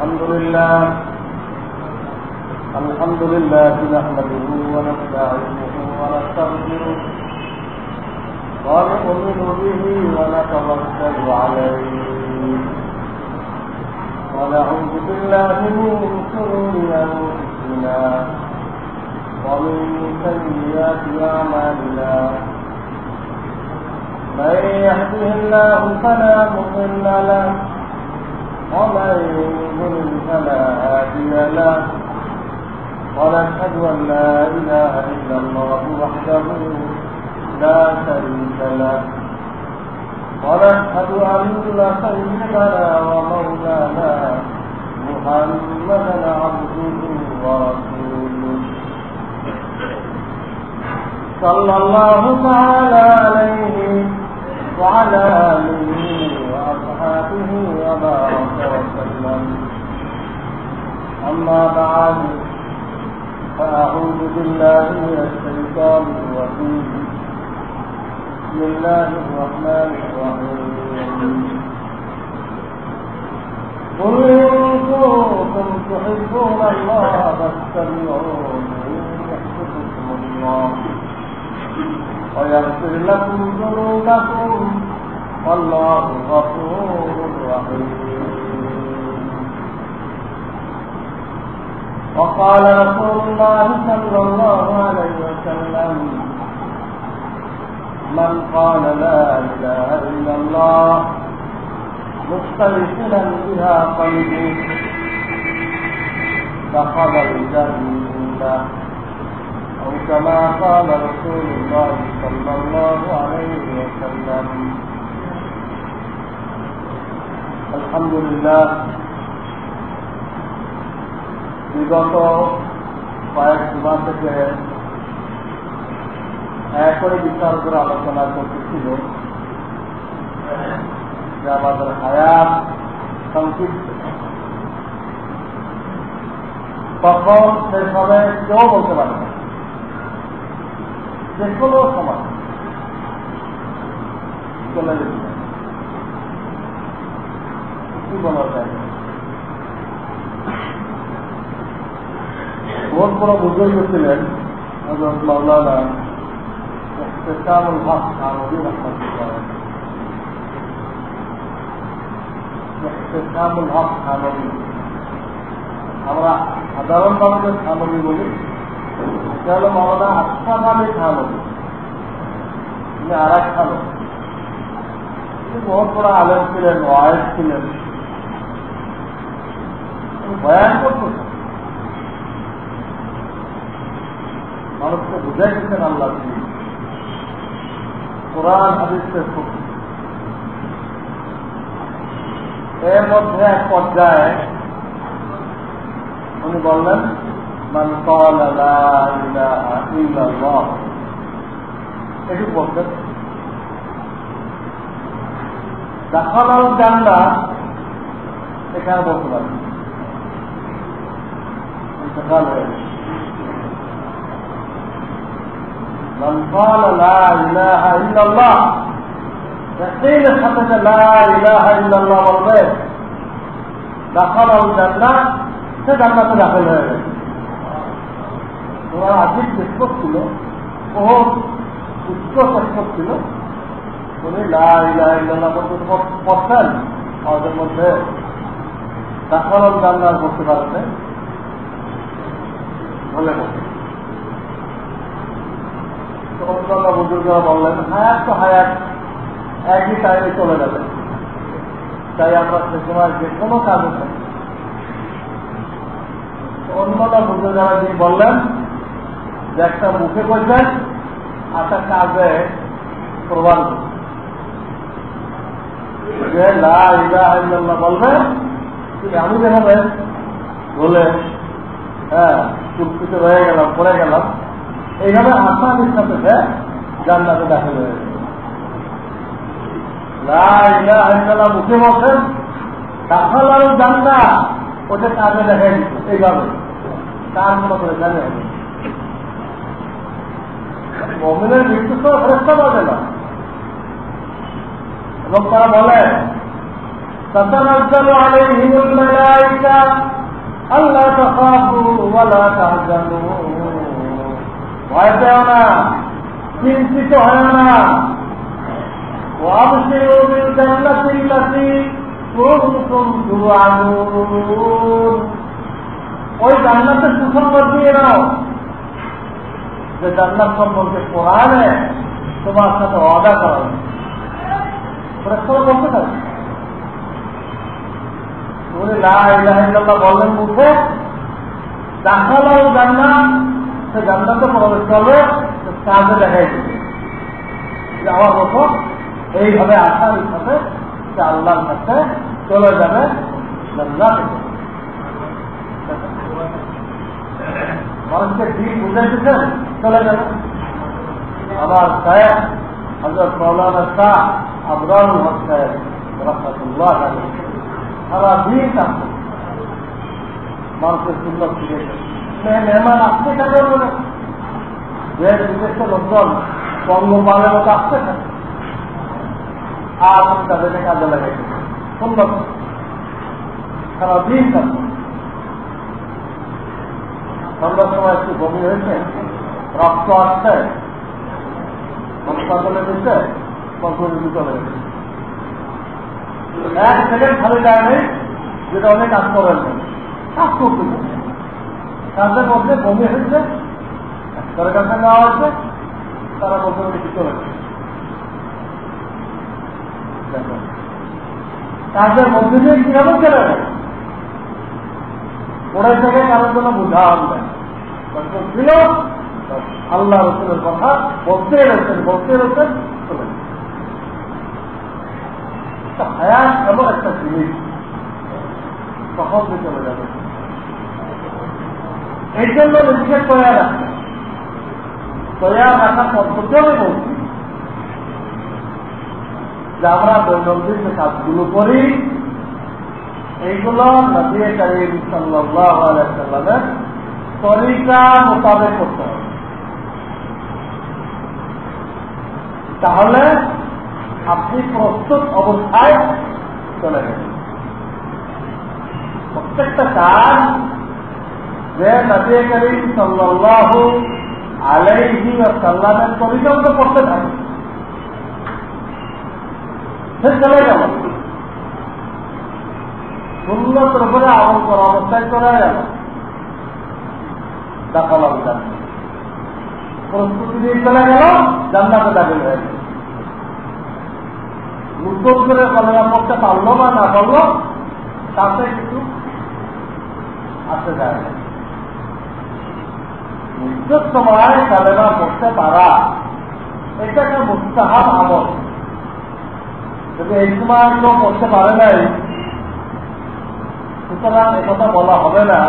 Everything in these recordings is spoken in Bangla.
الحمد لله نحمده ونستعينه ونستغفره ونؤمن به ونتوكل عليه ونعوذ بالله من شرور أنفسنا ومن سيئات أعمالنا من يهده الله فلا مضل له ومن يضلل فلا هادي له ونشهد أن لا إله إلا الله وحده لا شريك له ونشهد أن سيدنا ومولانا محمدا عبده ورسوله صلى الله تعالى عليه وعلى آله وأصحابه وبارك وسلم أما بعد فأعوذ بالله من الشيطان الرجيم بسم الله الرحمن الرحيم قل إن كنتم تحبون الله فاتبعوني يحببكم الله ويغفر لكم ذنوبكم والله غفور رحيم. وقال رسول الله صلى الله عليه وسلم من قال لا إله إلا الله مستيقنا بها قلبه دخل الجنة أو كما قال رسول الله صلى الله عليه وسلم. الحمد لله বিগত কয়েক মাস থেকে করে বিচার করে আলোচনা করতেছিল যে আমাদের হায়াত সংক্ষিপ্ত, তখন সে সময় কেউ বলতে পারে না, যে কোনো সময় চলে যেতে কি বলা যায়। बहुत बड़ा बुजुर्ग ছিলেন হযরত মাওলানা ইহতিসামুল হক থানভী রাহমাতুল্লাহ আলাইহি। ইহতিসামুল হক থানভী আমরা সাধারণ ভাবে থানভী বলি, এটা হলো মাওলানা আশরাফ আলী থানভী, তিনি আর এক থানভী। বহুত বড় আলেম ছিলেন, ওয়াইজ ছিলেন, বয়ান করতেন, মানুষকে বুঝাই দিচ্ছেন আল্লাহ কোরআন হাদিসের শক্তি। এর মধ্যে এক পর্যায়ে উনি বললেন মান ক্বালা লা ইলাহা ইল্লাল্লাহ, এটি বলতেন দাখালাল জান্নাহ, এখানে বলতে পারেন ইন্তেকাল হয়ে গেছে। من قال لا إله إلا الله يقين الحمد لا إله إلا الله والبيت دخل الجنة সে জান্নাতে দাখিল হয়ে গেছে। ওরা আজীব নিষ্পত ছিল, বহুত উচ্চ নিষ্পত ছিল। উনি লা ইলাহা ইল্লাল্লাহ পর্যন্ত পড়তেন, আমাদের মধ্যে দাখিল জান্নাত করতে পারেন বলে বলতেন। অন্যান্য বুজুর্গরা বললেন হায়াত তো হায়াত, একই টাইমে চলে যাবে, তাই আমরা সে সময় যে কোনো কাজে থাকি। অন্যান্য বুজুর্গরা যিনি বললেন যে একটা মুখে বলছেন একটা কাজে প্রমাণ যে লা ইলাহা ইল্লাল্লাহ বলবে, আমি যেভাবে বলে চুপটিতে রয়ে গেলাম, পড়ে গেলাম, এইভাবে আসানির সাথে জান্নাতে দাখিল হয়ে গেছে। লা ইলাহা ইল্লাল্লাহ মুখে বলছেন, দাখালাল জান্নাহ ওটা কাজে দেখাই দিত, এইভাবে কার মতো করে জানে। মুমিনের মৃত্যু তো ফেরেশতা বলে না, এবং তারা বলে তাতানাজ্জালু আলাইহিমুল মালায়েকা তাখাফু ওয়া লা তাহজানু, ভয় পেও না, চিন্তিত হয় না। ওয়াবশিরু বিল জান্নাতি আল্লাতী কুনতুম তুআদুন, ওই জান্নাতের সুসংবাদ দিয়ে নাও যে জান্নাত সম্পর্কে কোরআনে তোমার সাথে ওয়াদা করা হয়েছে। বলতে থাকবে তুমি লা ইলাহা ইল্লাল্লাহ বললেন মুখে, দেখালো জান্নাত, সে জান্নাতে প্রবেশ করবে, কাজে দেখাই দেবে যে আমার মতো এইভাবে আসার সাথে সে আল্লাহর কাছে চলে যাবে জান্নাতে। মানুষকে দিন বুঝাইতেছেন, চলে যাবে। আমার সাহেব হযরত মাওলানা শাহ আবরারুল হক সাহেব রাহমাতুল্লাহ আলাইহি সারা দিন থাকতেন মানুষের সুন্দর শিখেছেন। মেহমান আসতে থাকে বলে দেশ বিদেশের লোকজন বঙ্গপালের মতো আসতে থাকে, আর আমি তাদেরকে কাজে লাগাইতে সুন্দর সারা দিন থাকতেন। সন্ধ্যার সময় একটু বমি হয়েছে, রক্ত আসছে, হাসপাতালে দিচ্ছে, কন্ট্রোলে চলে গেছে। এক সেকেন্ড খালি যায় নেই, যেটা অনেক কাজ করেন কাজ করতে কাজের মধ্যে বমি হয়েছে, তার কাছে নেওয়া হয়েছে, তারা কন্ট্রোলে কিছু চলে গেছে। কাজের মধ্যে দিয়ে কিভাবে চলে গেছে, ওটাই থেকে কারোর জন্য বুঝা হবে ছিল। আল্লাহ রসুলের কথা বলতে রয়েছেন চলে হায়াত এমন একটা জিনিস সহজে চলে যাবে। এই জন্য নিজেকে তৈরি রাখতে, তৈরি রাখার পদ্ধতি আমি বলছি যে আমরা দৈনন্দিন যে কাজগুলো করি এইগুলো নবী করিম সাল্লাল্লাহু আলাইহি ওয়াসাল্লামের তরিকা মোতাবেক করতে হবে, তাহলে আপনি প্রস্তুত অবস্থায় চলে গেলেন। প্রত্যেকটা কাজ যে নবী করিম সাল্লাল্লাহু আলাইহি ওয়াসাল্লামের তরিকা মতো করতে থাকে, সে চলে গেল। সুন্নতের উপরে আমল করা অবস্থায় চলে গেল, দাখালাম জান্নাত, প্রস্তুতি দিয়ে চলে গেল, জান্নাতে দাখিল হয়ে গেল। নতুন করে কলেজা পড়তে পারলো বা না পারলো তাতে কিছু আসে যায় না। মৃত্যুর সময় কালেমা পড়তে পারা এটা একটা মুস্তাহাব আমল। যদি এই সময় কেউ পড়তে পারে নাই, সুতরাং একথা বলা হবে না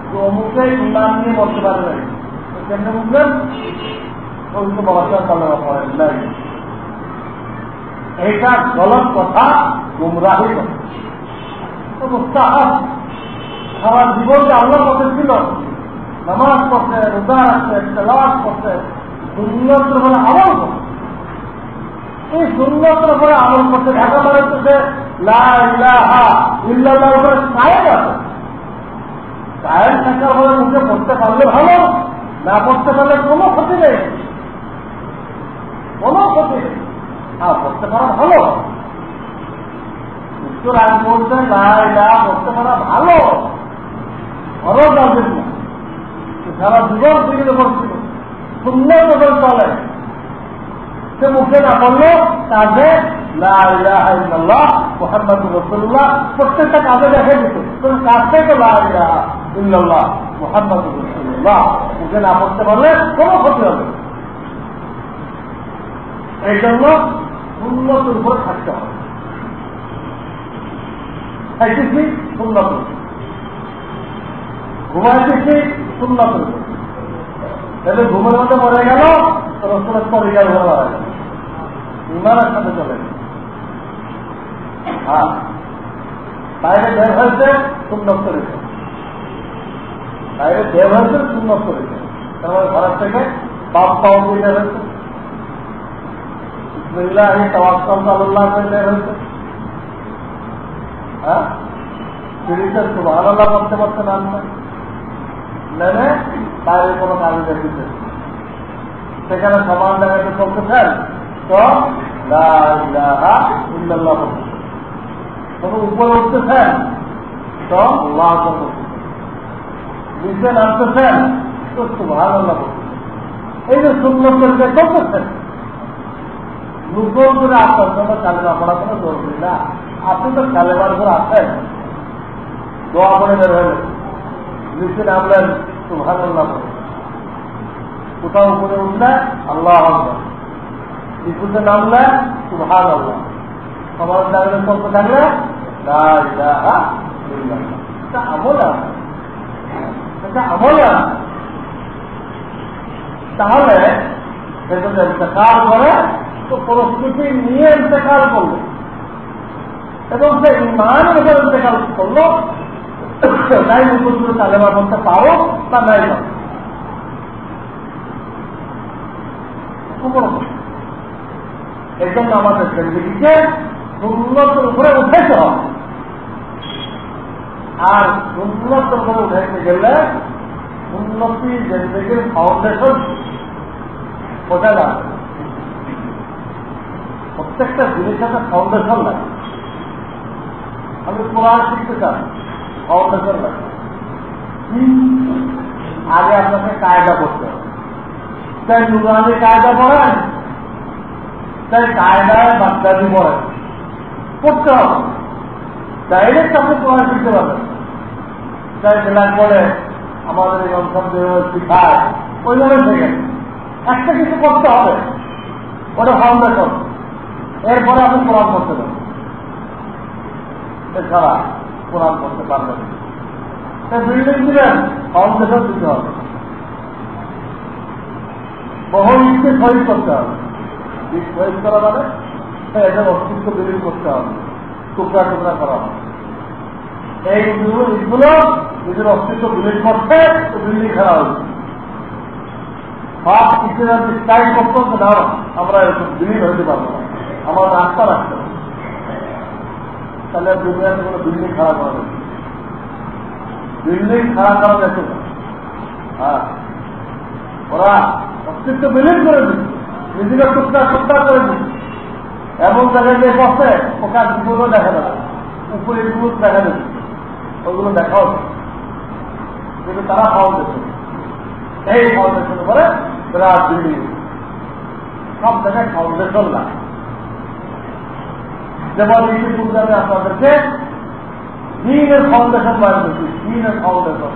যে অমুকে ইমান নিয়ে বলতে পারে নাই, কেমনি বুঝলেন? ওই তো বলা কালেমা পড়েন নাই, এইটা গলত কথা, গুমরাহি কথা। মুস্তাহাব সারা জীবন যে আল্লাহর পথে ছিল, নামাজ পড়ছে, রোজা রাখছে, তেলাওয়াত করছে, সুন্নতের উপরে আমল করছে। এই সুন্নতের উপরে আমল করতে ঢাকা মানে হচ্ছে লা ইলাহা ইল্লাল্লাহর উপরে কায়েম আছে। কায়েম থাকার পরে মুখে পড়তে পারলে ভালো, না পড়তে পারলে কোনো ক্ষতি নেই, কোনো ক্ষতি নেই। হ্যাঁ, পড়তে পারা ভালো, মৃত্যুর আগ পর্যন্ত লা ইলাহা পড়তে পারা ভালো, খরচ আসবে না। সারা জীবন থেকে পড়ছিল, সুন্দর করে চলে, সে মুখে না পড়লো, কাজে লা ইলাহা ইল্লাল্লাহ মুহাম্মাদুর রাসূলুল্লাহ প্রত্যেকটা কাজে দেখে দিত। কাজ থেকে লা ইলাহা ইল্লাল্লাহ মুহাম্মাদুর রাসূলুল্লাহ মুখে না পড়তে পারলে কোনো ক্ষতি হবে। এই জন্য সুন্নতের উপর থাকতে হবে। খাইতেছি সুন্নত, ঘুমাইতেছি সুন্নত, তাহলে ঘুমের মধ্যে মরে গেল তো রসুলের তরিকার ঘরে মারা গেল, ইমানের সাথে চলে গেল। হ্যাঁ, বাইরে বের হয়েছে সুন্নত করেছে, বাইরে বের হয়েছে সুন্নত করেছে, তারপরে ঘরের থেকে বাপ পাও দিয়ে বের হয়েছে, বিসমিল্লাহি তাওয়াক্কালতু আলাল্লাহ করে বের হয়েছে। হ্যাঁ, সুবহানাল্লাহ করতে পারছে না, নেমে বাইরে কোনো কাজে দেখতেছে, সেখানে সমান জায়গাতে চলতেছেন, তো লা ইলাহা ইল্লাল্লাহ বলতেছেন। তবে উপরে উঠতেছেন তো আল্লাহ বলতেছেন, নিচে নামতেছেন তো সুবহানাল্লাহ বলতেছেন। এই যে সুন্নত তরিকা চলতেছেন, নূতন করে আপনার জন্য কালেমা পড়া কোনো জরুরি না। আপনি তো কালেমার উপর আছেন, দোয়া করে বের হলেন, নিচে নামলেন সুবহানাল্লাহ বলতেছেন, কোথাও উপরে উঠলে আল্লাহ আকবার, নিচুতে নামলে সুবহানাল্লাহ, সবার জায়গায় চলতে থাকলে লা ইলাহা ইল্লাল্লাহ। এটা আমল আছে, এটা আমল আছে। তাহলে সে যদি ইন্তেকাল করে তো প্রস্তুতি নিয়ে ইন্তেকাল করলো এবং সে ইমানের উপর ইন্তেকাল করলো, তাই উপযুক্ত কালেমা বলতে পারো বা নাই পারো। এই জন্য আমাদের জিন্দেগিকে সুন্নতের উপরে উঠাইতে হবে। আর সুন্নতের উপরে উঠাইতে গেলে উন্নতি জিন্দেগির ফাউন্ডেশন বোঝা যাবে। প্রত্যেকটা জিনিসের একটা ফাউন্ডেশন লাগে। আমি কোরআন শিখতে চান, ফাউন্ডেশন লাগে। আগে আপনাকে কায়দা করতে হবে। তাই নুরানি কায়দা পড়েন, তাই কায়দায় বাগদাদি পড়েন, পড়তে হবে। ডাইরেক্ট আপনি কোরআন শিখতে পারবেন। তাই জেলার পরে আমাদের এই অঞ্চল শিখায় ওইভাবে শেখেন। একটা কিছু করতে হবে, ওটা ফাউন্ডেশন। এরপরে আপনি কোরআন করতে পারবেন, এছাড়া কোরআন করতে পারবেন। তাই বিল্ডিং দিবেন, ফাউন্ডেশন দিতে হবে। বহু ইটকে শহীদ করতে হবে। ইট শহীদ করা যাবে, এদের অস্তিত্ব বিলীন করতে হবে, টুকরা টুকরা করা হবে। এই ইটগুলো নিজের অস্তিত্ব বিলীন করতে বিল্ডিং খেলা হয়েছে। সব কিছু ট্রাই করতো না, আমরা এরকম বিলীন হইতে পারবো না, আমাদের আস্থা রাখতে হবে। তাহলে দুনিয়াতে কোনো বিল্ডিং খারাপ করা যাবে, বিল্ডিং খারাপ করা যেত না। হ্যাঁ, ওরা অস্তিত্ব বিলীন করে দিচ্ছে, নিজেকে টুকরা টুকরা করে দিচ্ছে। এমন জায়গায় যে বসে ওখান দুপুরও দেখা যাবে, উপরে এগুলো দেখা যাবে, ওইগুলো দেখা হচ্ছে। কিন্তু তারা ফাউন্ডেশন, এই ফাউন্ডেশন করে বিরাট বিল্ডিং, সব জায়গায় ফাউন্ডেশন লাগে। যেমন ইতিপূর্বে আমি আপনাদেরকে দিনের ফাউন্ডেশন বাইরে দিচ্ছি, দিনের ফাউন্ডেশন।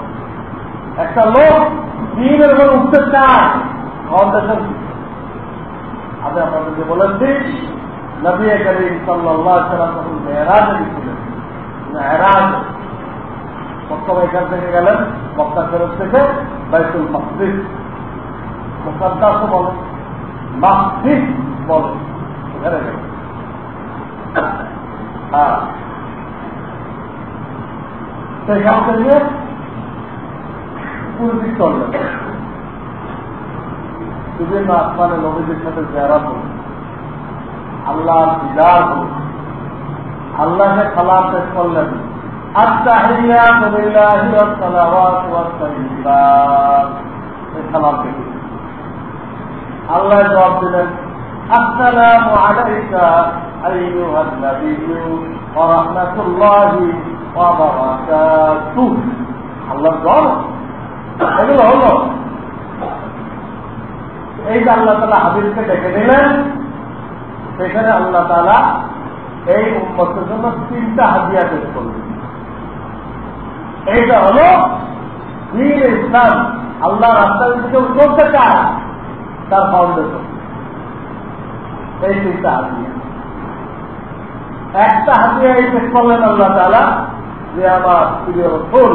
একটা লোক দিনের উপর উঠতে চায়, ফাউন্ডেশন। আমি আপনাদেরকে বলেছি নবী করিম সাল্লাল্লাহু আলাইহি ওয়াসাল্লাম যখন মেরাজে গেছিলেন, মেরাজ মক্কা এখান থেকে গেলেন, মক্কা শরীফ থেকে বাইতুল মাকদিস, মুকাদ্দাস বলে, মাকদিস বলে, এখানে গেলেন। হ্যাঁ, সেখান থেকে পূর্বী চললেন, বিভিন্ন আসমানে নবীদের সাথে জিয়ারত হল, আল্লাহর দিদার হল, আল্লাহকে সালাম পেশ করলেন। আত-তাহিয়াতু লিল্লাহি ওয়াস সালাওয়াতু ওয়াস তাইয়্যিবাত, এই সালাম পেশ। আল্লাহ জবাব দিলেন, আসসালামু আলাইকা আইয়ুহান নাবিয়্যু ওয়া রাহমাতুল্লাহি ওয়া বারাকাতুহু। আল্লাহর জবাব এগুলো হলো। এই যে আল্লাহ তাআলা হাবিবকে ডেকে নিলেন, সেখানে আল্লাহ তাআলা এই উম্মতের জন্য 3টা হাদিয়া পেশ করলেন। এইটা হলো দ্বীন ইসলাম, আল্লাহ রাস্তায় কেউ চলতে চায় তার ফাউন্ডেশন। এই 3টা হাদিয়া। একটা হাদিয়া এই পেশ করলেন আল্লাহ তাআলা যে আমার প্রিয় রাসূল,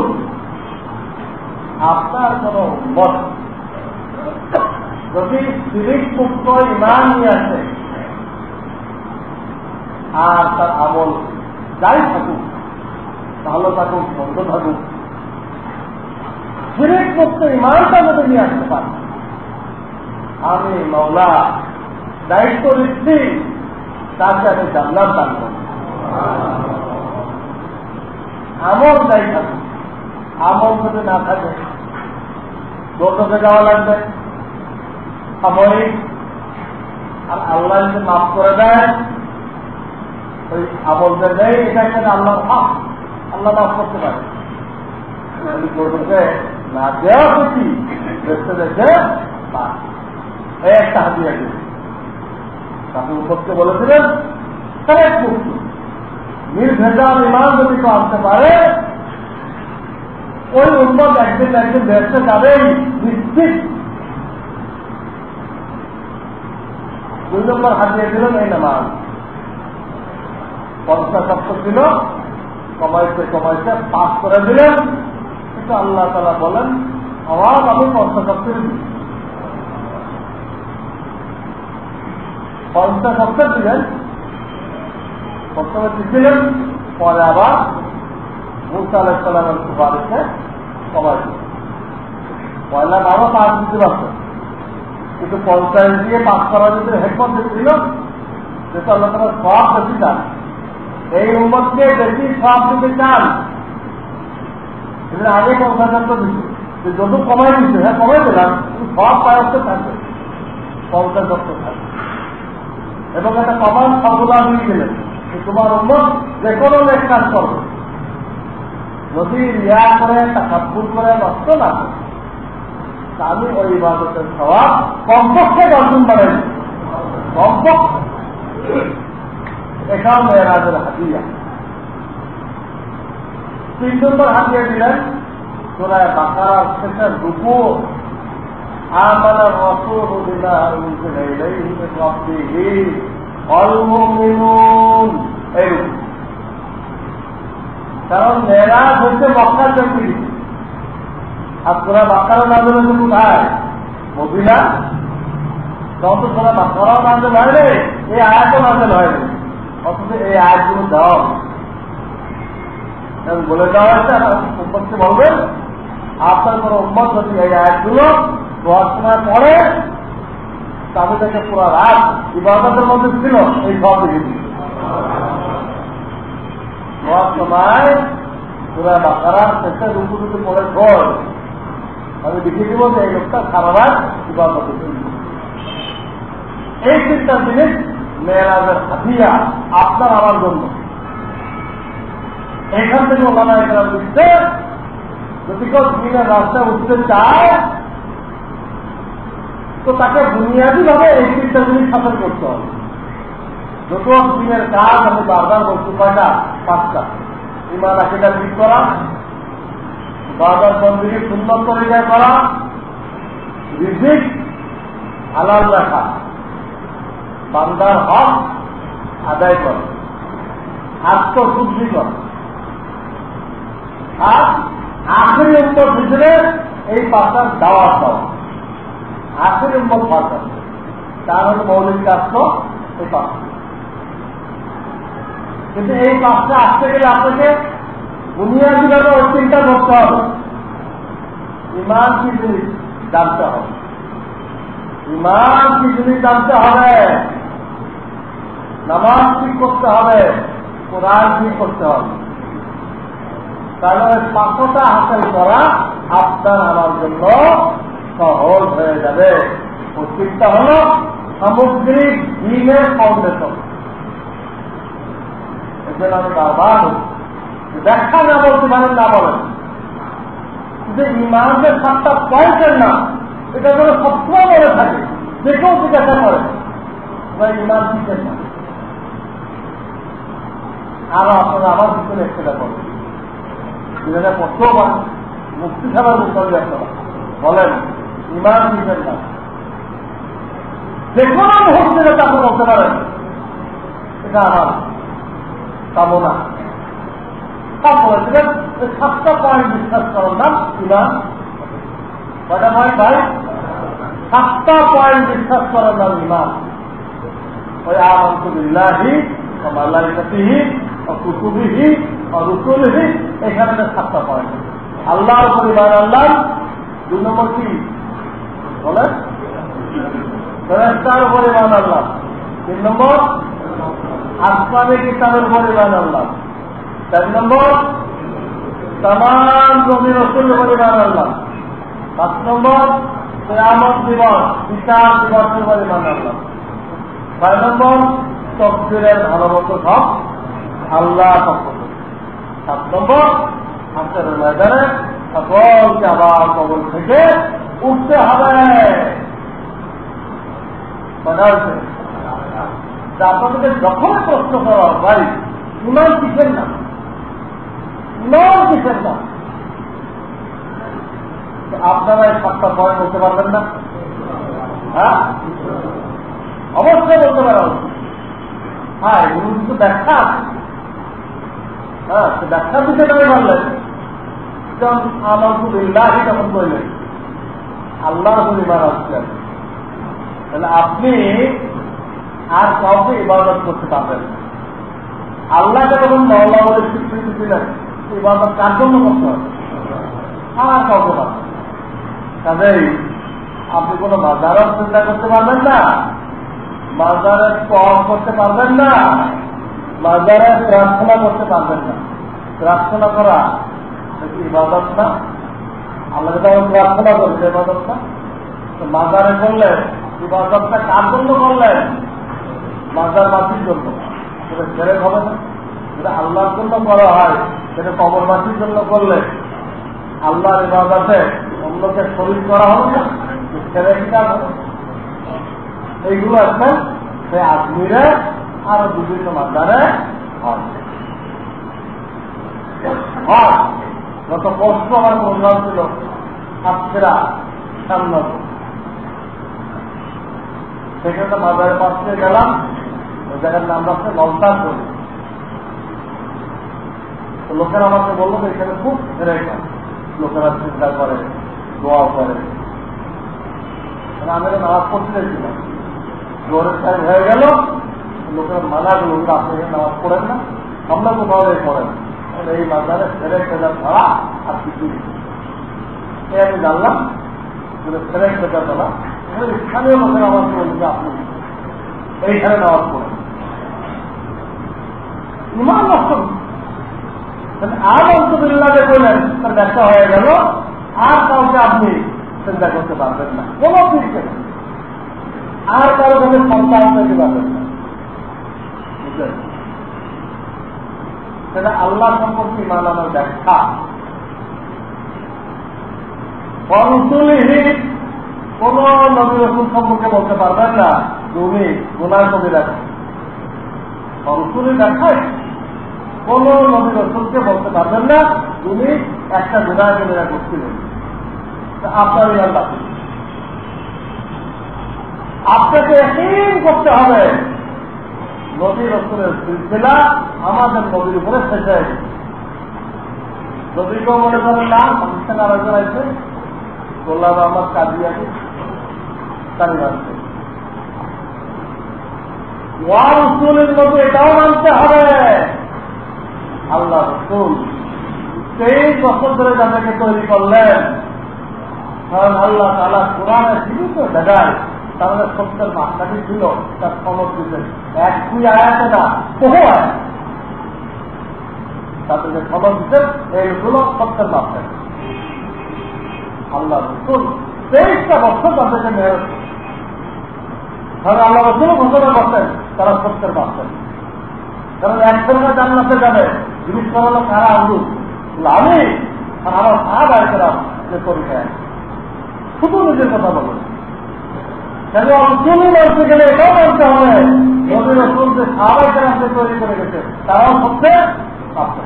আপনার কোন উম্মত যদি শিরক মুক্ত ঈমান নিয়ে আসে আর তার আমল যাই থাকুক, ভালো থাকুক মন্দ থাকুক, শিরক মুক্ত ঈমানটা যদি নিয়ে আসতে পারে, আমি মাওলা দায়িত্ব নিচ্ছি তাকে আমি জান্নাত দান করব। আমল যাই থাকুক, আমল যদি না থাকে দোষে যাওয়া লাগবে সাময়িক, আর আল্লাহ যদি মাফ করে দেয় ওই আমলদের নেই, এটা এখানে আল্লাহ আল্লাহ মাফ করতে পারে। না দেওয়া খুশি দেখতে দেখে এই একটা হাতিয়ে দিল। আপনি উপরকে বলেছিলেন নির্ভেজাল ইমান যদি কেউ আনতে পারে ওই উন্মত একদিন একদিন দেশে যাবেই নিশ্চিত। 2 নম্বর হাতিয়ে দিলেন এই নামাজ। 50 শব্দ ছিল, কমাইতে কমাইতে 5 করে দিলেন। কিন্তু আল্লাহ তাআলা বলেন আমার আমি 50 শব্দের দিই, 50 শব্দ দিলেন। প্রথমে দিচ্ছিলেন, পরে আবার মুসা আলাইহিস সালামের সুপারিশে কমাই দিলেন। পয়লা আরো 5 দিতে পারতেন, কিন্তু 50 দিয়ে 5 করার যদি হেকমত দিচ্ছিল, যেটা আল্লাহ তাআলা সব বেশি চান, এই উম্মতকে বেশি সব দিতে চান। সেদিন আগে 50 শব্দ দিচ্ছে, যত কমাই দিচ্ছে, হ্যাঁ কমাই দিলাম, কিন্তু সব পায়সে থাকবে 50 শব্দ থাকবে। এবং একটা কমান ফর্মুলা দিয়ে দিলেন, তোমার উম্মত যে কোনো এক কাজ করবে, যদি রিয়া করে তাকাব্বুর করে নষ্ট না করে, আমি ওই ইবাদতের সওয়াব কমপক্ষে 10 গুণ বাড়াই দিই, কমপক্ষে। এটাও মেরাজের হাদিয়া। 3 নম্বর হাদিয়া দিলেন সূরা বাকারার শেষের রুকু, আমানা রাসূলু বিমা উনজিলা ইলাইহি মিন রাব্বিহি ওয়াল মুমিনুন। এই কারণ মেরাজ হচ্ছে মক্কার জঙ্গি, আর সূরা বাকারা নাযিল হয়েছে কোথায়? মদিনা। যত সূরা বাকারাও নাযিল হয়নি, এই আয়াতও নাযিল হয়নি, অথচ এই আয়াতগুলো দেওয়া বলে দেওয়া হয়েছে। উম্মতকে বলবেন আপনার কোন উম্মত যদি এই আয়াতগুলো দোয়ার সময় পড়ে, তাহলে থেকে পুরো রাত ইবাদতের মধ্যে ছিল, এই সব দেখে দিল। দোয়ার সময় সূরা বাকারার শেষে রুকু রুকু পড়ে ঘর, আমি দেখিয়ে দিব যে এই লোকটা সারা রাত ইবাদতে ছিল। এই 3টা জিনিস মেরাজের হাদিয়া আপনার আমার জন্য। এখান থেকে ওলামা একরাম দিচ্ছে, যদি কেউ দিনের রাস্তায় উঠতে চায় তো তাকে বুনিয়াদী ভাবে এই 3টা জিনিস হাসিল করতে হবে। যত দিনের কাজ আমি বারবার বলছি, কয়টা? 5টা। ইমান আকীদা ঠিক করা, বারবার বন্দেগী সুন্নত তরিকায় করা, রিজিক হালাল রাখা, বান্দার হক আদায় করা, আত্মশুদ্ধি করা, আর আখেরি উম্মত হিসেবে এই 5টার দাওয়াত দেওয়া। আখেরি উম্মত ভাষা তার হল মৌলিক কাজ তো এই 5টা। কিন্তু এই 5টা আসতে গেলে আপনাকে বুনিয়াদী ভাবে ওই 3টা ধরতে হবে। ইমান কি জিনিস জানতে হবে, ইমান কি জিনিস জানতে হবে, নামাজ ঠিক করতে হবে, কোরআন ঠিক করতে হবে। তাহলে 5টা হাসিল করা আপনার আমার জন্য সহজ হয়ে যাবে। ও 3টা হল সামগ্রিক দ্বীনের ফাউন্ডেশন। এজন্য আমি বারবার ব্যাখ্যা না বলতে পারেন, না বলেন যে ইমানের 7টা পয়েন্টের না, এটা যেন সবসময় বলে থাকে, যে কেউ জিজ্ঞাসা করে ইমান শিখেন না। আরো আপনারা আমার ভিতরে একটা বলেন, যেটা করতেও পারেন, মুক্তি ছাড়ার উত্তর আপনারা বলেন ইমান শিখেন না। যে কোনো মুহূর্তে যেটা আপনি বলতে পারেন, এটা আমার কামনা। তারপরে 7টা পয়েন্ট বিশ্বাস করার নাম ইমান। কয়টা পয়েন্ট ভাই? 7টা পয়েন্ট বিশ্বাস করার নাম ইমান। ওই আমানতু বিল্লাহি ওয়া মালাইকাতিহি ওয়া কুতুবিহি ওয়া রুসুলিহি, এখানে 7টা পয়েন্ট। আল্লাহর উপর ইমান আনলাম। 2 নম্বর কি বলেন? ফেরেশতার উপর ইমান আনলাম। 3 নম্বর আসমানি কিতাবের উপর ইমান আনলাম। 4 নম্বর তামাম নবী রাসূলের উপর ইমান আনলাম। 5 নম্বর কিয়ামত দিবস, বিচার দিবসের উপর ঈমান আনলাম। 6 নম্বর তকদীরের ভালোমতো সব আল্লাহ পক্ষ থেকে। 7 নম্বর হাসরের ময়দানে সকলকে আবার কবর থেকে উঠতে হবে। আপনাদেরকে যখন প্রশ্ন করা ভাই ইমান কিসের না, ইমান কিসের না, আপনারা এই 7টা পয়েন্ট বলতে পারবেন না? হ্যাঁ, অবশ্যই বলতে পারা উচিত। হ্যাঁ, এগুলো কিন্তু ব্যাখ্যা আছে। হ্যাঁ, সে ব্যাখ্যা দিতে নাই বললেন, যেমন আলহামদুলিল্লাহ যখন বললেন আল্লাহর উপর ঈমান আসলেন, তাহলে আপনি আর কাউকে ইবাদত করতে পারবেন না। আল্লাহকে যখন মওলা বলে স্বীকৃতি দিলেন, ইবাদত কার জন্য করতে হবে? আর কাউকে পারবেন। কাজেই আপনি কোনো মাজারের চিন্তা করতে পারবেন না, মাজারের পথ করতে পারবেন না, মাজারে প্রার্থনা করতে পারবেন না। প্রার্থনা করা ইবাদত না? আল্লাহকে তো প্রার্থনা করছে, ইবাদত না? মাজারে করলে ইবাদতটা কার জন্য করলেন? মাজার মাটির জন্য। সেটা ছেড়ে হবে না। যেটা আল্লাহর জন্য করা হয় সেটা কবরবাসীর জন্য করলে আল্লাহর ইবাদতে অন্যকে শরীক করা হবে না, ছেড়ে কিনা হবে। এইগুলো এখন সে আজমিরে আর বিভিন্ন মাজারে হয়। গত পরশু আমার প্রোগ্রাম ছিল সাতক্ষীরা সামনে, সেখানে মাজারের পাশে গেলাম, ওই জায়গার নাম রাখছে নলতার করি। তো লোকেরা আমাকে বললো যে এখানে খুব ফেরে যায়, লোকেরা চিন্তা করে, দোয়া করে। আমি নামাজ পড়তে চাইছিলাম, জোরের টাইম হয়ে গেল, লোকেরা মানা গেল আপনি নামাজ পড়েন না, আমরা কোথাও পড়েন, এই মাজারে ফেরে ফেরা ছাড়া আর কিছু এই আমি জানলাম ফেরে ফেরা ছাড়া স্থানীয় লোকের আমাকে বলছে আপনি এইখানে নামাজ পড়েন। ইমান নষ্ট। আর আলহামদুলিল্লাহকে বললেন তার ব্যাখ্যা হয়ে গেল, আর কাউকে আপনি চিন্তা করতে পারবেন না, কোনো কিছু আর কারো কাছে সন্তান পেতে পারবেন না। বুঝলেন? সেটা আল্লাহ সম্পর্কে ইমান আনার ব্যাখ্যা। কোন নবী রসুল সম্পর্কে বলতে পারবেন না তুমি গুনাহ করে রাখো। রসুলের ব্যাখ্যায় কোন নবী রসুলকে বলতে পারবেন না তুমি একটা গুনাহ করে রাখছিলেন। আপনার ইমান বাকি। আপনাকে একই করতে হবে নবী রসুলের সিলসিলা আমাদের নবীর উপরে শেষ হয়ে গেছে। নবীকেও মনে করেন না, পাকিস্তানে আরেকজন আছে গোলাম আহমদ কাদিয়ানি তারিখ আছে। ওয়া রসুলের নবী এটাও মানতে হবে আল্লাহ রসুল 23 বছর ধরে যাদেরকে তৈরি করলেন, কারণ আল্লাহ তাআলা কোরআনে জীবিত দেখায় তাহলে সত্যের মাত্রাটি ছিল, তার সমর দিতেন এক দুই আয়াতে না, বহু আয়াত তাদেরকে খবর দিতেন, এইগুলো সত্যের মাত্রা। আল্লাহ রসুল 23টা বছর তাদেরকে মেহনত, কারণ আল্লাহ রসুল ঘোষণা করতেন তারা সত্যের মাত্রা। কারণ একজনকে জান্নাতে যাবে, জিনিস করানো কারা আলু আমি আর আমার সাহাবায়ে কেরাম যে পরীক্ষা শুধু নিজের কথা বলবেন। কেন রসুল মানতে গেলে এটাও মানতে হবে নবী রসুল যে সাহাবায়ে কেরামকে তৈরি করে গেছে তারাও সত্যের মাত্রা।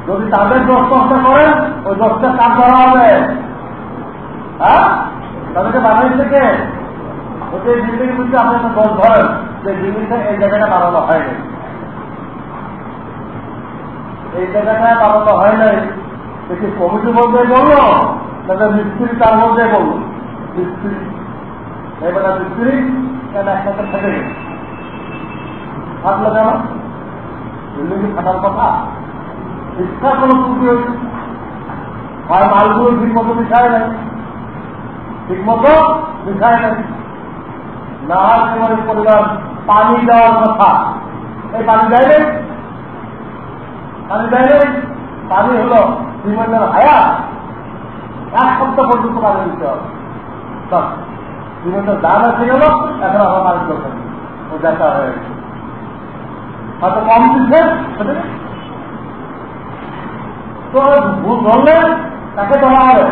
যদি তাদের 10 চর্চা করেন ওই 10টা কাজ করা হবে। হ্যাঁ, তাদেরকে বানাইছে কে? ওই বিল্ডিং বুঝতে আপনি একটা 10 ধরেন যে বিল্ডিংটা এই জায়গাটা বানানো হয়নি, এই জায়গাটা বানানো হয় নাই, দেখি কমিটির মধ্যে বললো তাদের মিস্ত্রি তার মধ্যে বললো মিস্ত্রি এবার মিস্ত্রি কেন একসাথে ফেটে গেছে, থাকলো কেন? বিল্ডিং ফাটার কথা ইচ্ছা কোনো ত্রুটি হয়েছে, হয় মালগুলো ঠিক মতো মিশায় নাই, ঠিক মতো মিশায় নাই, না তোমার পরিবার পানি দেওয়ার কথা, এই পানি দেয় নেই, পানি দেয় নেই, পানি হলো জীবনের হায়াত, এক সপ্তাহ পর্যন্ত পানি দিতে হবে। জীবনটা দান আছে গেল, এখন আমার পানির দরকার নেই, ও দেখা হয়ে গেছে, হয়তো কম দিচ্ছে। তো ভুল ধরলে তাকে ধরা হবে,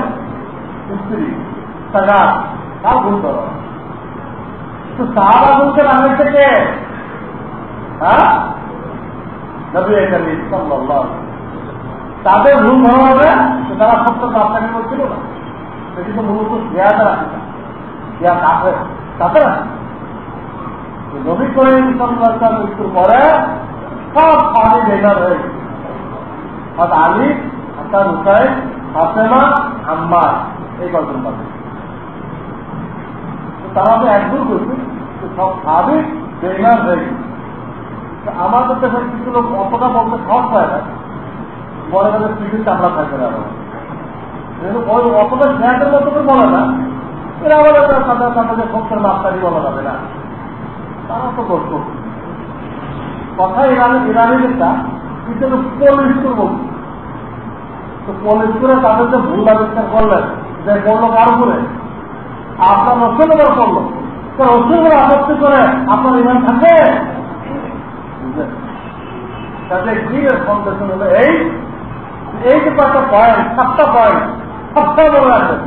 স্ত্রী তার ভুল ধরা হবে। তো সাহাবা বলতে রামের থেকে তাদের ভুল ধরা হবে, তারা সত্য আপনাকে করছিল না, সেটি তো মূলত জ্ঞান রাখে না, জ্ঞান আছে তাতে রাখে। নবী করিম সাল্লাল্লাহু আলাইহি ওয়াসাল্লাম মৃত্যুর পরে সব সাহাবী বেকার হয়ে গেছে। অর্থাৎ আলী, হাসান, হুসাইন, ফাতেমা, আম্মার, এই কয়েকজন পাবে। তারা তো একদূর করছে সব সাহাবী বেকার হয়ে গেছে। আমাদের দেশের কিছু লোক অতটা বলতে সহজ পায় না, বড় তাদের পিঠের চামড়া থাকবে না, অতটা জ্ঞানের মতো করে বলে না, এরা বলে তাদের সত্যের মাস্টারি বলা যাবে না, তারা তো করত কথা। ইরানিদেরটা কিন্তু পলিশ করবো, তো পলিশ করে তাদের যে ভুল আবিষ্কার করলেন যে বললো কার উপরে আপনার রসুল এবার করলো, তো রসুল করে আপত্তি করে আপনার ইমান থাকে। তাদের জীবের ফাউন্ডেশন হলো এই যে কয়েকটা পয়েন্ট, 7টা পয়েন্ট সবসময় মনে রাখবেন।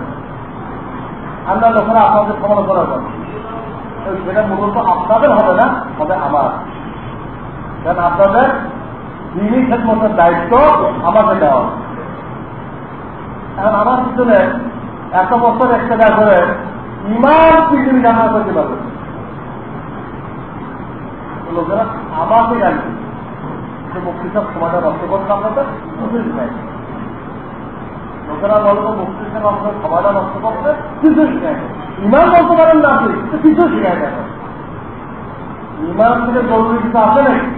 আমরা লোকেরা আপনাদের সমালোচনা করি, সেটা মূলত আপনাদের হবে না, হবে আমার। কারণ আপনাদের দিনই খেদমতের দায়িত্ব আমাকে দেওয়া। এখন আমার পিছনে এত বছর একটা করে ইমান পৃথিবী জানা করতে পারবে লোকেরা আমাকে জানবে যে মুক্তি সব সময়টা নষ্ট করতে আপনাদের কিছুই শিখায়। লোকেরা বলবো মুক্তি সব আপনাদের সময়টা নষ্ট করতে কিছুই শিখায়। ইমান বলতে পারেন না আপনি, কিছু শিখায় না। ইমান থেকে জরুরি কিছু আছে নাকি?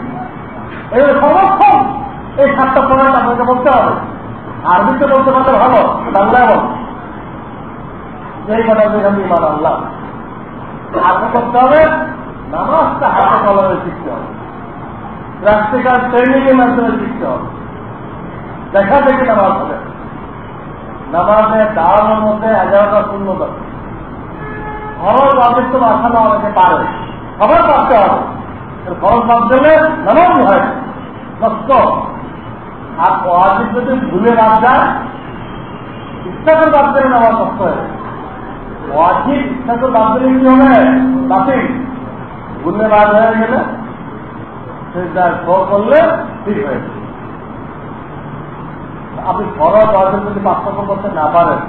এই সমর্থন এই 7টা পয়েন্ট আপনাকে বলতে হবে। আরবিতে বলতে পারলে ভালো, বাংলায় বল যেই কথা যেখানে ইমান আল্লাহ। আরবি করতে হবে, নামাজটা হাতে কলমে শিখতে হবে, প্র্যাকটিক্যাল ট্রেনিং এর মাধ্যমে শিখতে হবে। দেখা দেখে নামাজ হবে, নামাজে দাঁড়ানোর মধ্যে 11টা শূন্যতা, খরচ অনেক তো আসানো অনেকে পারে, সবার পারতে হবে। খরচ বাদ দিলে নামাজ হয় নষ্ট। আর ওয়াজিব যদি ভুলে বাদ যায়, ইচ্ছা করে বাদ দিলে নামাজ নষ্ট হয়ে যায়। ওয়াজিব ইচ্ছা করে বাদ দিলে কি হবে? বাতিল। ভুলে বাদ হয়ে গেলে সেটা করলে ঠিক হয়ে যাবে। আপনি খরচ ওয়াজিব যদি পার্থক্য করতে না পারেন,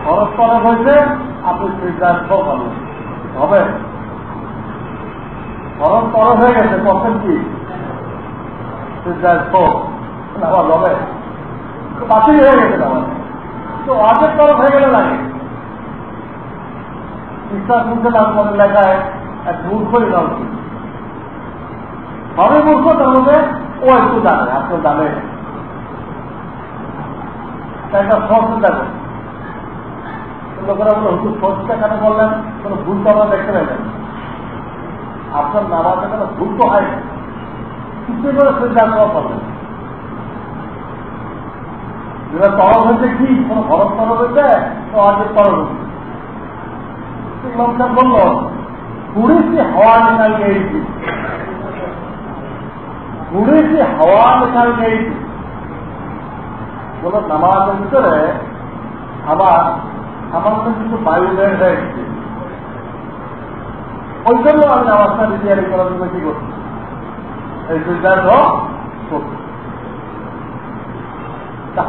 খরচ করা হয়েছে আপনি সেটার করবেন হবে। খরচ খরচ হয়ে গেছে, করছেন কি নামাজ হবে, বাতিল হয়ে গেছে নামাজ। তো ওয়াজিব খরচ হয়ে গেলে লাগে ইচ্ছা শুনতে আপনাদের লেখায় এক মূর্খই নাম ছিল, হবে মূর্খ, তার মধ্যে ও একটু জানে, আপনার জানে একটা সহজ দেখেন। লোকেরা বলে হুজুর সহজটা কেন বললেন, কোনো ভুল তো আমরা দেখতে পাইলেন। আপনার নামাজে কোনো ভুল তো হয় না, কিছু করে চিন্তা করা পারবেন। যেটা তরফ হয়েছে কি, কোনো খরচ তরফ হয়েছে তো আজকে তরফ হয়েছে। ইমাম সাহেব বলল थोड़ी सी हवा निकल गई थी, थोड़ी सी हवा निकल गई थी। बोलो नामाजेর ভিতরে আবার সামান্য কিছু বায়ু বের হয়ে গেছে, ওই জন্য আমি নামাজটা রিজিয়ারি করার জন্য কি করছি, এই সিদ্ধান্ত করছি।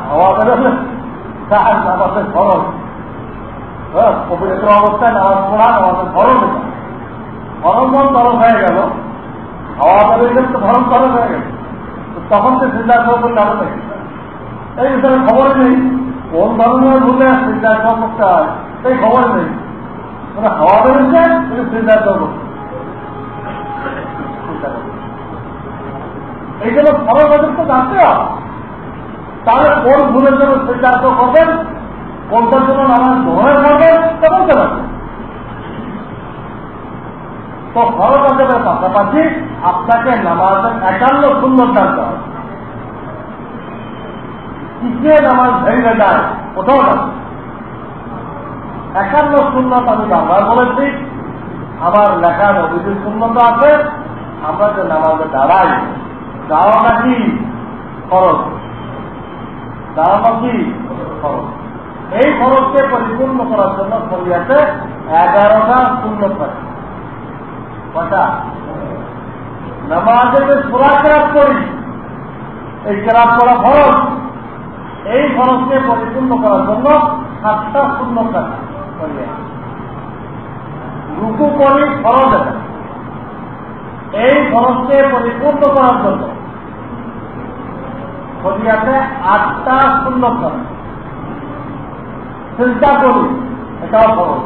হাওয়া বেরোলে তার নামাজের খরচ, পবিত্র অবস্থায় নামাজ পড়া নামাজের খরচ, খরচ খরচ হয়ে গেল, হাওয়া বেরোয় গেলে তো খরচ খরচ হয়ে গেল। তখন তো সিদ্ধান্ত করলে হবে নাকি? এই বিষয়ে খবর নেই, কোন ধরনের ভুলে সিদ্ধান্ত করতে হয় এই খবর নেই। মানে হাওয়া বেরোচ্ছে সিদ্ধান্ত করছে, এই জন্য খরচ ওদের তো জানতে হবে। তাহলে কোন ভুলের জন্য সিদ্ধান্ত করবেন, কোনটার জন্য নামাজ গ্রহণ করবেন তা বলতে পারবেন। তো খরচ আদায়ের পাশাপাশি আপনাকে নামাজের 51 সুন্নত জানতে হবে। কিসে নামাজ ভেঙে যায় কোথাও না। 51 সুন্নত আমি বারবার বলেছি, আমার লেখা নবীদের সুন্নত আছে। আমরা যে নামাজে দাঁড়াই, দাঁড়ানো কি খরচ, দাঁড়ানো কি খরচ। এই খরচকে পরিপূর্ণ করার জন্য শরীয়তে 11টা সুন্নত থাকে। কয়টা? নামাজে যে সূরা কেরাত করি, এই কেরাত করা ফরজ, এই ফরজকে পরিপূর্ণ করার জন্য 7টা সুন্নত থাকে। রুকু করি ফরজ, এই ফরজকে পরিপূর্ণ করার জন্য শরীয়তে 8টা সুন্নত থাকে। চিন্তা করি, এটাও ফরজ।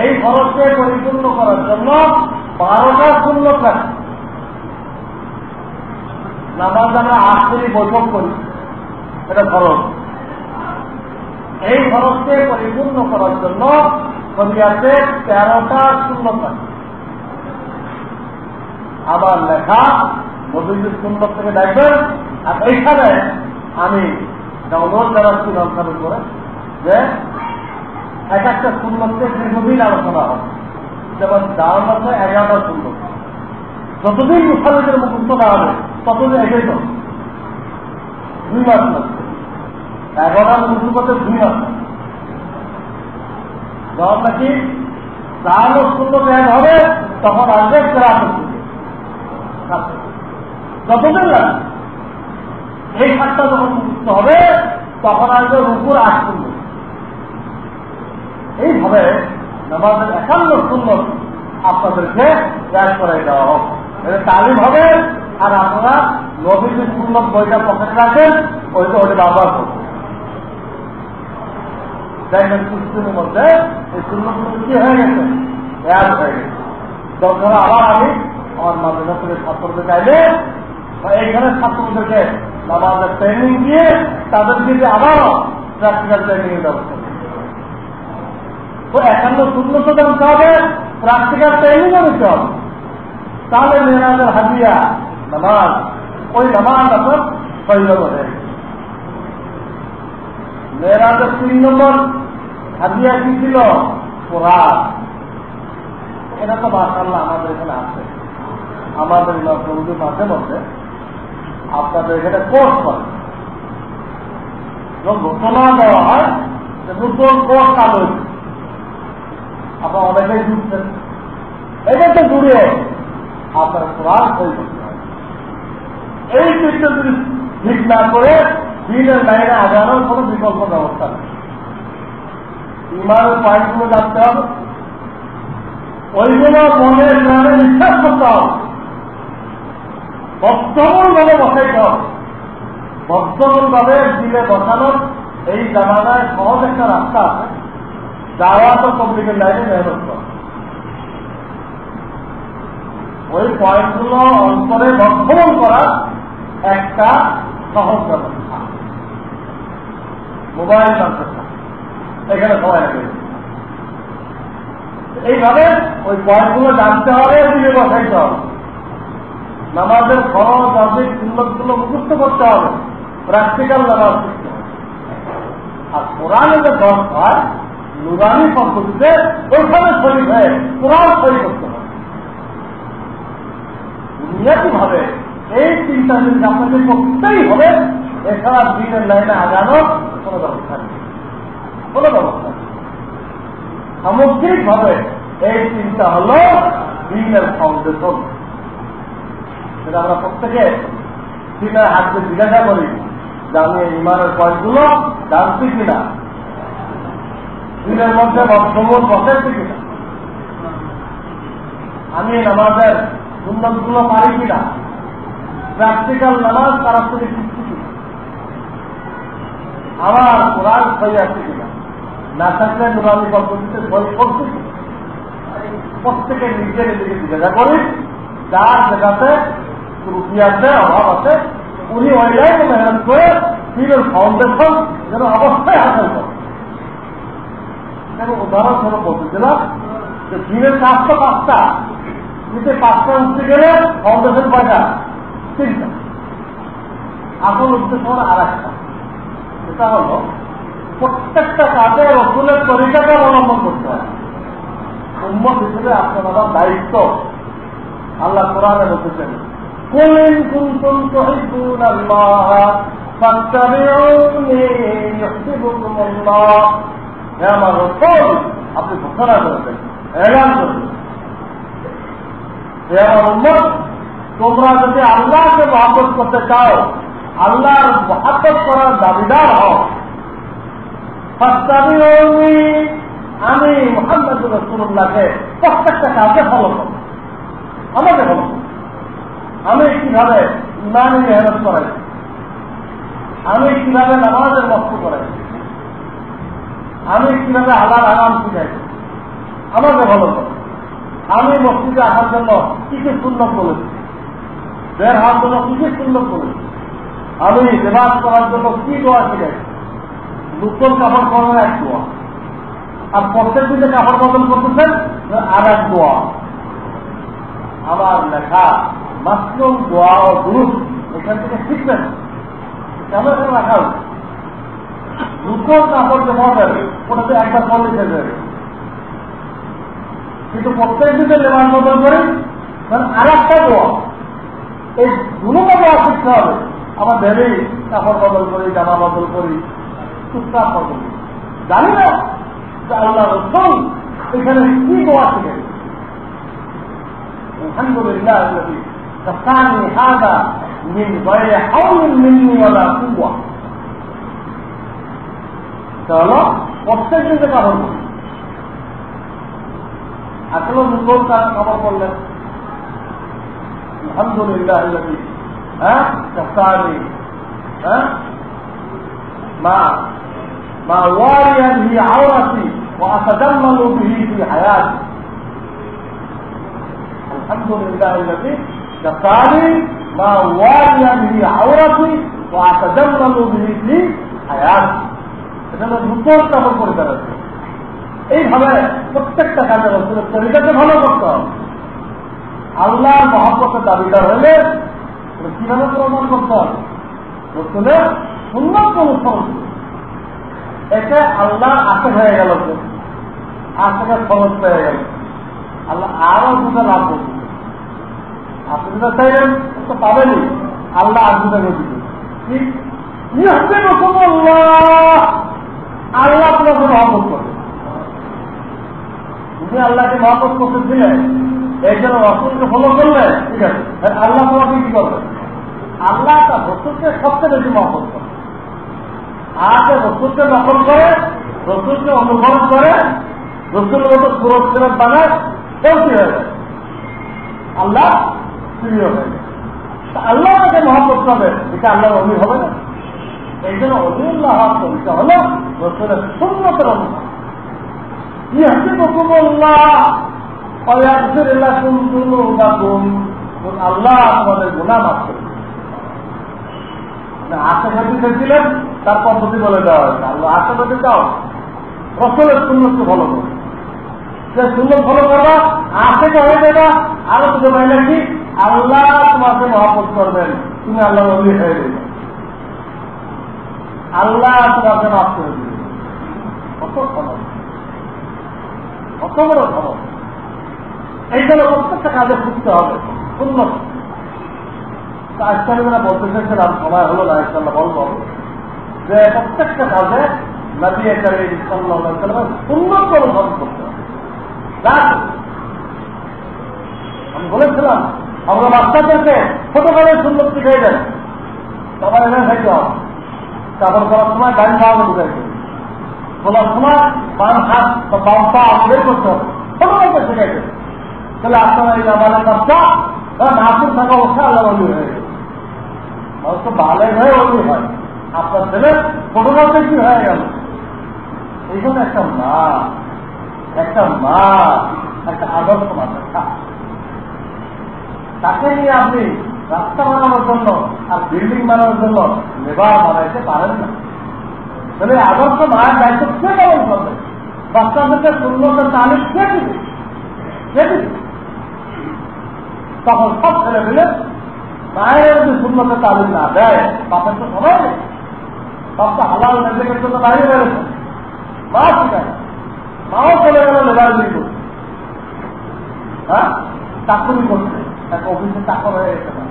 এই ফরজকে পরিপূর্ণ করার জন্য 12টা সুন্নত থাকে। নামাজ আমরা 8 করি, বৈঠক করি, এটা ফরজ। এই ফরজকে পরিপূর্ণ করার জন্য শরীয়তে 13টা সুন্নত থাকে। আবার লেখা নবীদের সুন্নত থেকে দেখবেন। আর এইখানে আমি অনুরোধ জানাচ্ছি রমজানের করে যে এক একটা সুন্নতকে দীর্ঘদিন আলোচনা হবে। যেমন দাওয়াত আছে 11টা সুন্নত, যতদিন মুসাল্লিদের মুখস্থ না হবে ততদিন এটাই তো 2 মাস লাগবে। 11টা মুখস্থ করতে 2 মাস। যখন নাকি দাওয়াত সুন্নত এক হবে তখন আসবে কেরাত সুন্নত, যতদিন লাগবে। এই 7টা যখন মুখস্থ হবে তখন আসবে রুকুর 8 সুন্নত। এইভাবে নামাজের 51 সুন্নত আপনাদেরকে ব্যাস করে দেওয়া হোক, এটা তালিম হবে। আর আপনারা নবীদের সুন্নত বইটা পকেটে রাখেন, ওইটা ব্যবহার করবেন। দেখবেন কিছুদিনের মধ্যে এই সুন্নতগুলো কি হয়ে গেছে, অ্যাড হয়ে গেছে। দরকার আবার আমি আমার মাদ্রাসা ছাত্রদের চাইলে বা এইখানে ছাত্রদেরকে নামাজের ট্রেনিং দিয়ে তাদেরকে যে আবারও প্র্যাকটিক্যাল ট্রেনিং এর ব্যবস্থা তো 51 সুন্নত জানতে হবে, প্র্যাকটিক্যাল ট্রেনিংও নিতে হবে। তাহলে মেয়েরাজের হাদিয়া নামাজ, ওই নামাজ আপনার সহিভাবে হয়ে গেছে। মেয়েরাজের 3 নম্বর হাদিয়া কি ছিল? কোরআন। এটা তো মাশাআল্লাহ আমাদের এখানে আছে। আমাদের নজরুল মাঝে মধ্যে আপনাদের এখানে কোর্স করে ঘোষণা দেওয়া হয় যে নতুন কোর্স চালু হয়েছে, আপনার অনেকেই জুড়ছেন। এটাতে জুড়ে আপনার কোরআন তৈরি করতে হয়। এই চিন্তা যদি ঠিক না করে দিনের লাইনে আগানোর কোনো বিকল্প ব্যবস্থা নেই। ইমানের পয়েন্টগুলো জানতে হবে, ওইগুলো মনের প্রাণে বিশ্বাস করতে হবে, বদ্ধমূল ভাবে বসাইতে হবে। বদ্ধমূল ভাবে দিলে বসানোর এই জামানায় সহজ একটা রাস্তা আছে, যাওয়া তো পাবলিকের লাইনে মেহনত করে। ওই পয়েন্টগুলো অন্তরে বদ্ধমূল করার একটা সহজ ব্যবস্থা মোবাইল মাদ্রাসা, এখানে সবাই লাগে। এইভাবে ওই পয়েন্টগুলো জানতে হবে, দিলে বসাইতে হবে। নামাজের ফরজ ওয়াজিব সুন্নতগুলো মুখস্থ করতে হবে, প্র্যাকটিক্যাল নামাজ শিখতে হবে। আর কোরআনে যে দর্শ হয় নুরানি পদ্ধতিতে ওইখানে শরীর হয়ে কোরআন শরীর করতে হবে। বুনিয়াদী ভাবে এই চিন্তা যদি আপনাকে করতেই হবে, এছাড়া দিনের লাইনে আগানোর কোনো ব্যবস্থা নেই, কোনো ব্যবস্থা নেই। সামগ্রিক ভাবে এই চিন্তা হল দিনের ফাউন্ডেশন। সেটা আমরা প্রত্যেকে দিনের হাতকে জিজ্ঞাসা করি যে আমি এই ইমানের পয়েন্টগুলো জানছি কিনা, দিনের মধ্যে বদ্ধমূল বসাচ্ছি কিনা, আমি নামাজের সুন্নতগুলো পারি কিনা, প্র্যাকটিক্যাল নামাজ তারা থেকে শিখছি কিনা, আমার কোরআন সই আছে কিনা, না থাকলে নুরানি পদ্ধতিতে সই করছি কিনা। প্রত্যেকে নিজে নিজেকে জিজ্ঞাসা করি, যার জায়গাতে ত্রুটি আছে, অভাব আছে, উনি ওই লাইনে মেহনত করে দিনের ফাউন্ডেশন যেন অবস্থায় হাসিল করে। উদাহরণস্বরূপ বলতেছিলাম যে দিনের কাজ তো 5টা, কিন্তু 5টা উঠতে গেলে ফাউন্ডেশন কয়টা? 3টা। আসল উদ্দেশ্য হল আর একটা, সেটা হল প্রত্যেকটা কাজে রসুলের তরিকাকে অবলম্বন করতে হয়। উম্মত হিসেবে আপনার আমার দায়িত্ব। আল্লাহ কোরআনে বলতেছেন, কুল ইন কুনতুম তুহিব্বুনাল্লাহ ফাত্তাবিউনি ইউহিব্বুকুমুল্লাহ। হে আমার রাসূল, আপনি ঘোষণা করেছেন, এলান করেছেন, হে আমার উম্মত, তোমরা যদি আল্লাহকে মহব্বত করতে চাও, আল্লাহর মহব্বত করার দাবিদার হও, ফাত্তাবিউনি, আমি মুহাম্মদ রাসূলুল্লাহকে প্রত্যেকটা কাজে ফলো করব, আমাকে ফলো করব। আমি কিভাবে ইমানি মেহনত করাই, আমি কিভাবে নামাজের মস্ত করাই, আমি কিভাবে হালাল হারাম শিখাই, আমাকে ফলো করব। আমি মসজিদে আসার জন্য কি কি সুন্নত বলেছি, বের হওয়ার জন্য কি কি সুন্নত বলেছি, আমি লেবাস করার জন্য কি দোয়া শিখাই, নতুন কাপড় পরানোর এক দোয়া, আর প্রত্যেক দিনে কাপড় বদল করতেছেন আর এক দোয়া। আমার লেখা মাসলুম দোয়া ও দুরুদ এখান থেকে শিখবেন, কেমন এখানে রাখা উচিত। নতুন কাপড় যে পাবেন ওটাতে একবার পড়লে শেষ হয়ে যাবে, কিন্তু প্রত্যেক দিনে লেবাস বদল করি আর একটা দোয়া, এই দুটো দোয়া শিখতে হবে। আমার ভেবেই কাপড় বদল করি, জামা বদল করি, টুকটাক বদল করি, জানি না যে আল্লাহ রাসূল এখানে কি দোয়া শিখেন। আলহামদুলিল্লাহ আল্লাযী কাফানি হাদা মিন গায়রি হাওলিন মিন্নি ওয়ালা কুওয়া। তাহলে প্রত্যেক দিনে কাপড় পরি, আসলে নতুন কাপড় পরলেন, আলহামদুলিল্লাহ আল্লাযী কাফানি মা ওয়ারিয়ান হি আওরাতি ওয়া আতাজাম্মালু বিহি ফি হায়াতি। আলহামদুলিল্লাহ আল্লাযী কাফানি মা ওয়ারিয়ান হি আওরাতি ওয়া আতাজাম্মালু বিহি ফি হায়াতি। এটা নতুন কাপড় পরে দাঁড়াচ্ছে। এইভাবে প্রত্যেকটা কাজে রসুলের তরিকাকে ভালো করতে হবে। আল্লাহর মহব্বতের দাবিদার হলে কিভাবে প্রমাণ করতে হবে, রসুলের সুন্নাত অনুসরণ। এতে আল্লাহ আশা হয়ে গেল, আশাকে খরচ পেয়ে গেল, আল্লাহ আরো দুটো লাভ করছে। আপনি যেটা চাইলেন তো পাবেনি, আল্লাহ আর দুটো দিবে। আল্লাহ তোমাকে মহব্বত করবে। তুমি আল্লাহকে মহব্বত করতে দিলে, এই জন্য রসুলকে ফলো করলে, ঠিক আছে, আল্লাহ তোমাকে কি করবে? আল্লাহ তার রসুলকে সবচেয়ে বেশি মহব্বত করে। আর যে রসুলকে নকল করে, রসুলকে অনুসরণ করে, রসুলের মতো সুরক্ষিত বানায়, কেউ কি হয়ে যায়? আল্লাহ প্রিয় হয়ে যায়। আল্লাহ তাকে মহব্বত করবে, এটা আল্লাহ অলি হবে না। এই জন্য অলিউল্লাহ হওয়ার তরিকা হলো রসুলের সুন্নতের অনুসরণ। আল্লাহ আমাদের গুনাহ মাফ করবে। আশাঘাতি খেয়েছিলেন, তার পদ্ধতি বলে দেওয়া হয়েছে। আল্লাহ আশাঘাতি দাও, রসুলের সুন্নতকে ফলো করো। যে সুন্নত ফলো করবা, আশাকে হয়ে যাবা। আরো দুটো মাইনে কি, আল্লাহ তোমাকে মহব্বত করবেন, তুমি আল্লাহ নবী হয়ে যাবে, আল্লাহ তোমাকে মাফ করে দিবে। কত খবর, কত বড় খবর। এই জন্য প্রত্যেকটা কাজে খুঁজতে হবে সুন্নত। আজকে আমি যারা বলতে চাইছিলাম, সময় হলো না, ইনশাআল্লাহ বলবো যে প্রত্যেকটা কাজে নবী কারীম সাল্লাল্লাহু আলাইহি ওয়াসাল্লামের সুন্নত অনুসরণ করতে হবে। আমি বলেছিলাম আমরা বাচ্চাদেরকে ছোটবেলায় সুন্নত শিখিয়ে দেন, সবাই এনে থাকতে হবে। কাপড় করার সময় ডাইন পাওয়া ঢুকাইতে, বলার সময় বাম হাত বা বাম পা বের করতে হবে, ছোটবেলাকে শিখাইতে। তাহলে আপনারা এই আমাদের বাচ্চা নাসুর থাকা অবস্থা আল্লাহ অলি হয়ে গেছে, তো ভালো হয়ে অলি হয়। আপনার ছেলে ছোটবেলাতে কি হয়ে গেল? এই জন্য একটা মা একটা আদর্শ মাথা, তাকে নিয়ে আপনি রাস্তা বানানোর জন্য আর বিল্ডিং বানানোর জন্য লেবার বানাইতে পারেন না। তাহলে আদর্শ মায়ের দায়িত্ব কে পালন করবে? বাচ্চাদেরকে সুন্নতের তালিম কে দিবে? তখন সব ছেলে মিলে মায়ের যদি সুন্নতের তালিম না দেয়, বাপের তো সবাই নেই, সব তো হালাল নেজেকের জন্য বাইরে বেড়েছে। মা শিখায় না, মাও চলে গেল লেবারগিরি করছে, হ্যাঁ, চাকরি করছে, তাকে অফিসে চাকর হয়ে গেছে না।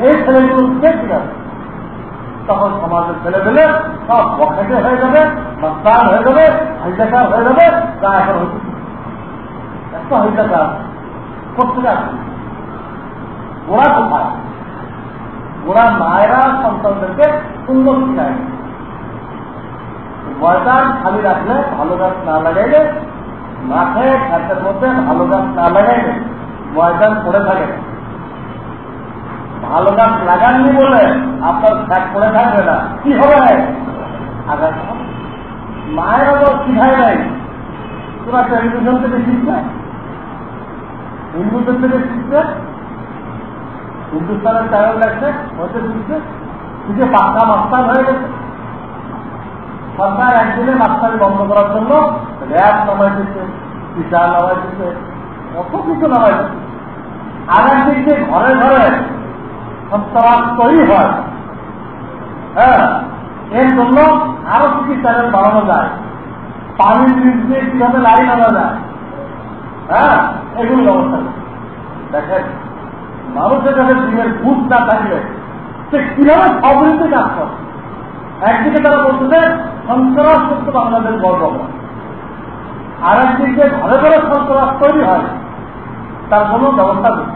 এই ছেলেগুলো কে শিখাবে? তখন সমাজের ছেলে পেলে সব বখাটে হয়ে যাবে, মাস্টার হয়ে যাবে, হাইজাকার হয়ে যাবে, যা এখন হচ্ছে একটা হাইজাকার করতে যাচ্ছে। ওরা কোথায়? ওরা মায়েরা সন্তানদেরকে সুন্দর শিখায়। ময়দান খালি রাখলে, ভালো গাছ না লাগাইলে, মাঠে ঘাটের মধ্যে ভালো গাছ না লাগাইলে ময়দান পড়ে থাকে। ভালো গাছ লাগাননি বলে আপনার ফ্যাট পড়ে থাকবে না, কি হবে? আঘাত। মায়েরা তো শিখায় নাই, তোরা টেলিভিশন থেকে শিখবে, হিন্দুদের থেকে শিখবে, হিন্দুস্তানের চ্যানেল লাগছে হয়তো শিখছে, শিখে পাক্কা মাস্টার হয়ে গেছে। সরকার একদিনে মাস্টারি বন্ধ করার জন্য র্যাব নামাই দিচ্ছে, টিচার নামাই দিচ্ছে, কত কিছু নামাই দিচ্ছে। আগের দিক দিয়ে ঘরে ঘরে সন্ত্রাস তৈরি হয়। হ্যাঁ, এর জন্য আরো কিছু চ্যানেল বাড়ানো যায়, পানির নিচ দিয়ে কিভাবে লাইন আনা যায়, হ্যাঁ, এগুলো ব্যবস্থা করে। দেখেন, মানুষের কাছে দিনের বুঝ না থাকলে সে কিভাবে সবরিতে কাজ করে। একদিকে তারা বলতেছে সন্ত্রাস করতে বাংলাদেশ গর্ব করে, আর একদিকে ঘরে ঘরে সন্ত্রাস তৈরি হয়, তার কোনো ব্যবস্থা নেই।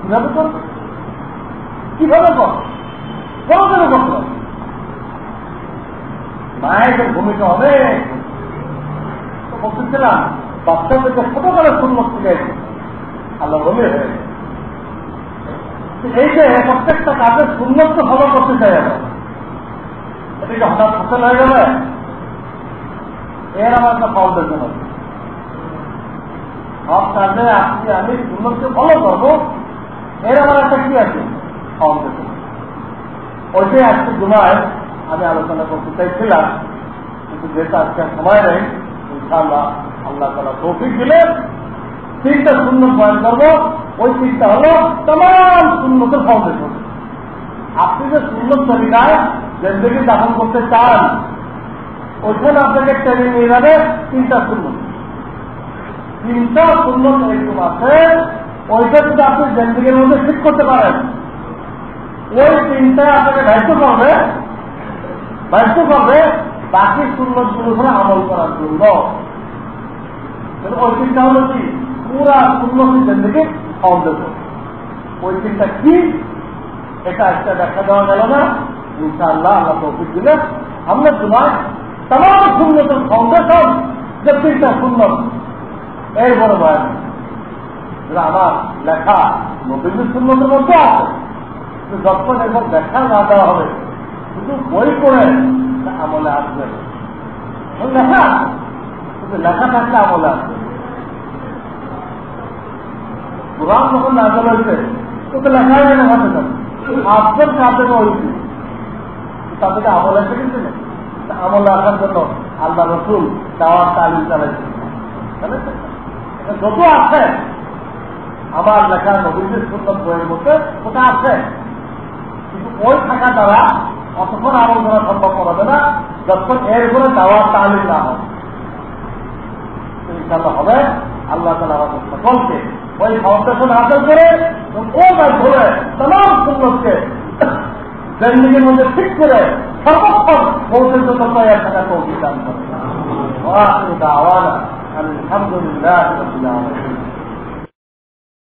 কিভাবে করবে? কিভাবে করবে? কোনদিনও করতে হবে। মায়েদের ভূমিকা হবে। তো বলতেছিলাম বাচ্চাদেরকে ছোটবেলায় সুন্নত শিখাইছে, আল্লাহ বলে হয়ে গেছে। এই যে প্রত্যেকটা কাজের সুন্নত ফলো করতে চাই আমরা, এটাকে হঠাৎ ফসল হয়ে গেলে এর আমার একটা ফাউন্ডেশন আছে। সব কাজে আপনি আমি সুন্নতকে ফলো করবো, এর আমার একটা কি আছে? ফাউন্ডেশন। ওইটাই আজকে জুমায় আমি আলোচনা করতে চাইছিলাম, কিন্তু যেটা আজকে সময় নেই, ইনশাআল্লাহ আল্লাহ তাআলা তৌফিক দিলে তিনটা সুন্নত বয়ান করবো। ওই তিনটা হলো তমাম সুন্নতের ফাউন্ডেশন। আপনি যে সুন্নত তরিকায় জিন্দেগি দাফন করতে চান, ওইখানে আপনাকে টেনে নিয়ে যাবে তিনটা সুন্নত। তিনটা সুন্নত এরকম আছে, ওইটা যদি আপনি জিন্দেগির মধ্যে ঠিক করতে পারেন, ওই তিনটা আপনাকে দায়িত্ব করবে বাকি সুন্নত গুলো করে আমল করার জন্য। ওই তিনটা হলো কি? পুরা সুন্নত জিন্দেগি ফাউন্ডেশন। ওই তিনটা কি এটা একটা ব্যাখ্যা দেওয়া গেল না, ইনশাআল্লাহ আল্লাহ তৌফিক দিলে আমরা তোমার तमाम সুন্নতের ফাউন্ডেশন যে তিনটা সুন্নত এরপরে বয়ান আমার লেখা নবীর সুন্নতের মধ্যে আছে। যখন এরপর ব্যাখ্যা না দেওয়া হবে, শুধু বই পড়ে আমলে আসবে। লেখা শুধু লেখা থাকলে আমলে আসবে। কোরআন যখন নাজল হয়েছে তো লেখা হয়ে লেখা পেতাম, আপনার কাপড়ে হয়েছে, তাদেরকে আমলে এসে গেছে না। আমলে আসার জন্য আল্লাহ রসুল দাওয়াত তালিম চালাইছে। যত আছে আমার লেখা নবীদের সুন্নত বইয়ের মধ্যে ওটা আছে, কিন্তু ওই থাকা দ্বারা অতক্ষণ আমল করা সম্ভব হবে না যতক্ষণ এর উপরে দাওয়াত তালিম না হয়। ইনশাআল্লাহ হবে। আল্লাহ তাআলা আমাদের সকলকে ওই ফাউন্ডেশন হাসিল করে ও কাজ ধরে तमाम সুন্নতকে জিন্দেগির মধ্যে ঠিক করে সর্বক্ষণ পৌঁছে জন্য তৈরি থাকা তৌফিক দান করেন। ওয়া আখিরু দাওয়ানা আলহামদুলিল্লাহি রাব্বিল আলামিন।